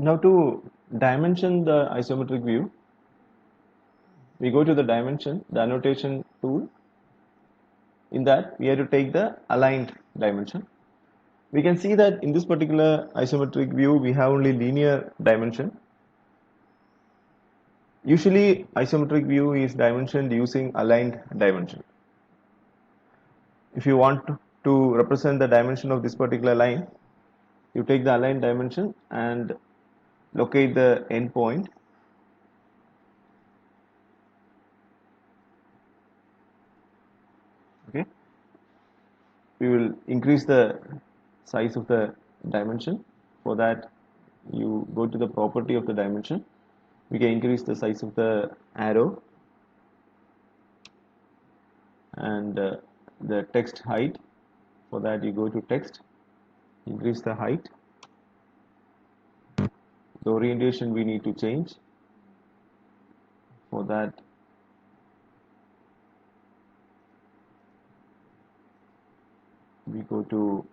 Now to dimension the isometric view, we go to the dimension, the annotation tool. In that, we have to take the aligned dimension. We can see that in this particular isometric view, we have only linear dimension. Usually, isometric view is dimensioned using aligned dimension. If you want to represent the dimension of this particular line, you take the aligned dimension and locate the endpoint. Okay, we will increase the size of the dimension. For that, you go to the property of the dimension. We can increase the size of the arrow and the text height. For that, you go to text, increase the height. The orientation we need to change. For that, we go to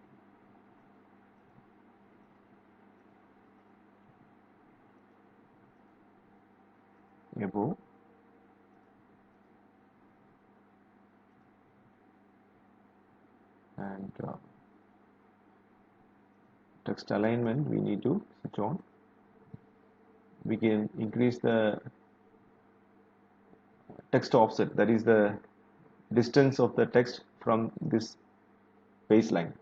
above, and text alignment we need to switch on. We can increase the text offset, that is the distance of the text from this baseline.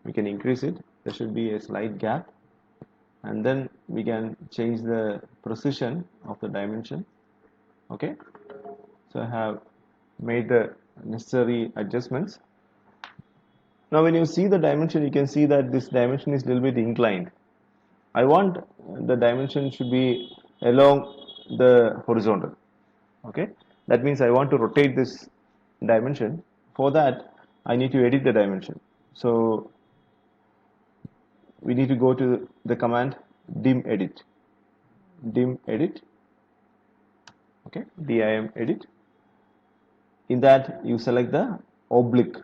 We can increase it. There should be a slight gap, and then we can change the precision of the dimension. Okay, so I have made the necessary adjustments. Now when you see the dimension, you can see that this dimension is a little bit inclined. I want the dimension should be along the horizontal. Okay, that means I want to rotate this dimension. For that, I need to edit the dimension. So we need to go to the command dim edit. Okay, dim edit. In that, you select the oblique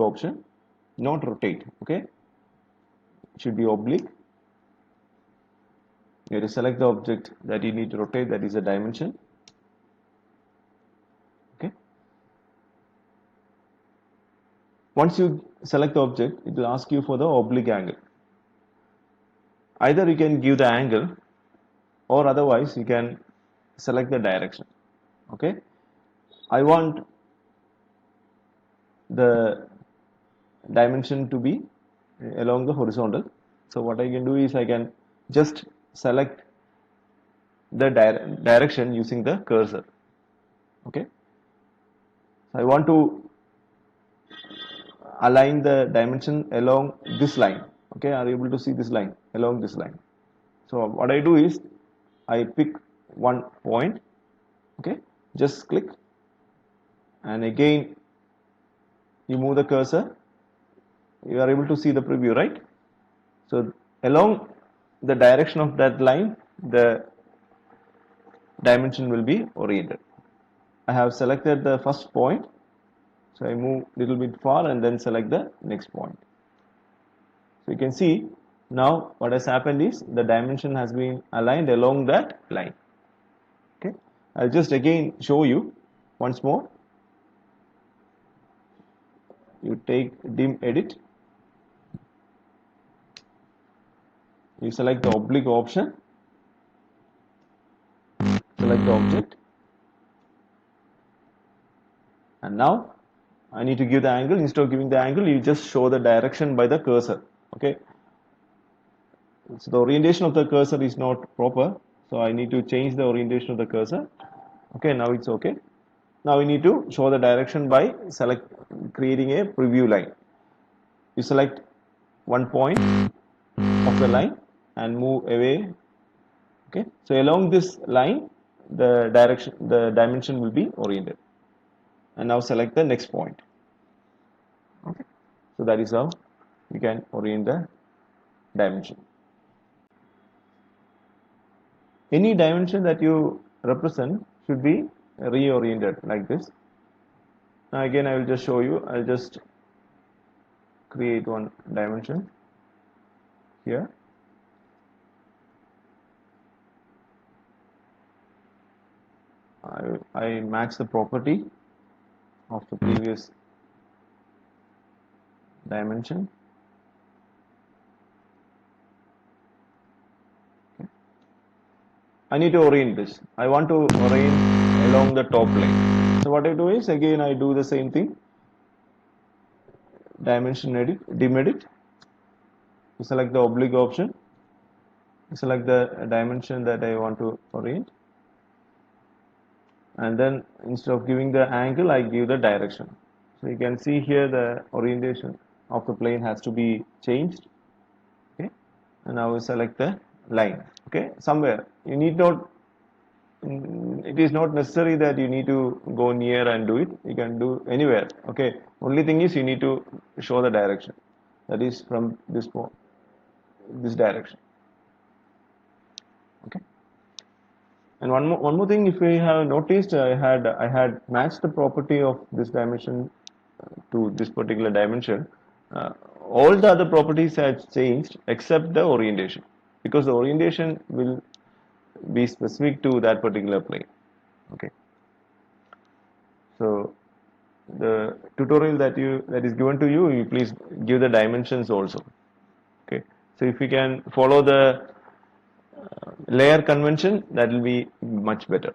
option, not rotate. Okay, it should be oblique. You have to select the object that you need to rotate, that is a dimension. Okay, once you select the object, it will ask you for the oblique angle. Either you can give the angle, or otherwise you can select the direction. Okay, I want the dimension to be along the horizontal. So what I can do is I can just select the direction using the cursor. Okay, so I want to align the dimension along this line. Okay, are you able to see this line along this line? So what I do is I pick one point. Okay, just click, and again you move the cursor. You are able to see the preview, right? So along the direction of that line, the dimension will be oriented. I have selected the first point, so I move a little bit far and then select the next point. So you can see now what has happened is the dimension has been aligned along that line. Okay, I'll just again show you once more. You take dim edit, you select the oblique option, select the object, and now I need to give the angle. Instead of giving the angle, you just show the direction by the cursor. Okay, so the orientation of the cursor is not proper, so I need to change the orientation of the cursor. Okay, now it's okay. Now we need to show the direction by creating a preview line. You select one point of the line and move away. Okay, so along this line, the dimension will be oriented. And now select the next point. Okay, so that is how you can orient the dimension. Any dimension that you represent should be reoriented like this. Now again I will just show you. I'll just create one dimension here. I match the property of the previous dimension. I need to orient this. I want to orient along the top line. So what I do is, again I do the same thing. Dimension edit, dim edit. Select the oblique option. Select the dimension that I want to orient. And then instead of giving the angle, I give the direction. So you can see here the orientation of the plane has to be changed. Okay. And now we select the line. Okay. Somewhere you need not, it is not necessary that you need to go near and do it. You can do anywhere. Okay. Only thing is you need to show the direction. That is from this point, this direction. Okay. And one more thing, if we have noticed, I had matched the property of this dimension to this particular dimension. All the other properties had changed except the orientation, because the orientation will be specific to that particular plane. Okay. So the tutorial that is given to you, you please give the dimensions also. Okay. So if you can follow the layer convention, that will be much better.